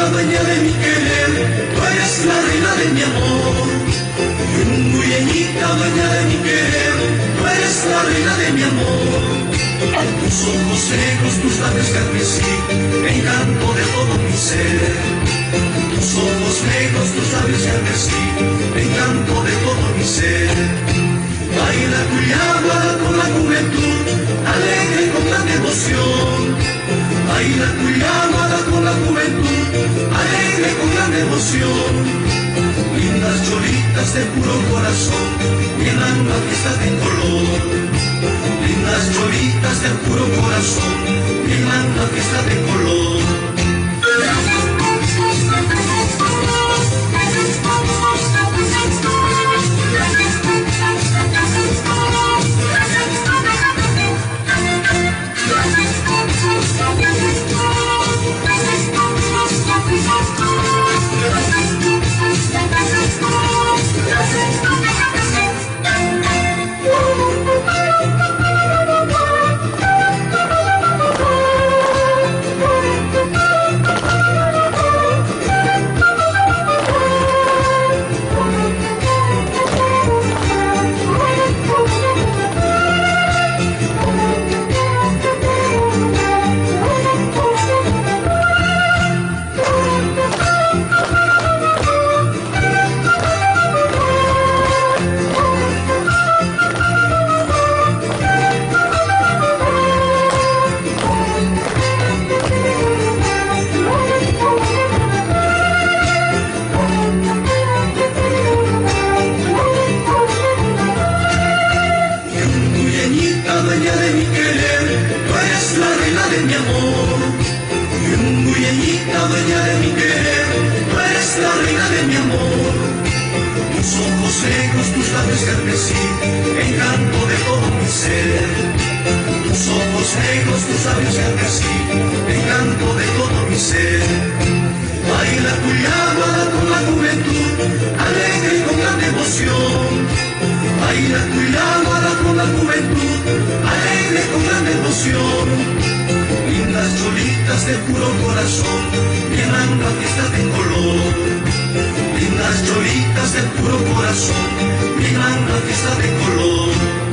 dueña de mi querer, tú eres la reina de mi amor. Yunguyeñita, dueña de mi querer, tú eres la reina de mi amor. Tus ojos negros, tus labios carmesí, encanto de todo mi ser. Tus ojos negros, tus labios carmesí, encanto de todo mi ser. Baila Cuyagua con la juventud, alegre con gran devoción. Baila Cuyagua con la juventud, alegre con gran devoción. Lindas cholitas de puro corazón, llenan la fiesta de color. Lindas cholitas de puro corazón, llenan la fiesta de color. Dueña de mi querer, tú eres la reina de mi amor. Yunguyeñita, dueña de mi querer, tú eres la reina de mi amor. Tus ojos negros, tus labios carmesí, encanto de todo mi ser. Tus ojos negros, tus labios carmesí, encanto de todo mi ser. Baila Cuyagua con la juventud, alegre con gran devoción. Baila Cuyagua con la juventud, alegre con gran devoción. Lindas cholitas de puro corazón, llenan la fiesta de color. Lindas cholitas de puro corazón, llenan la fiesta de color.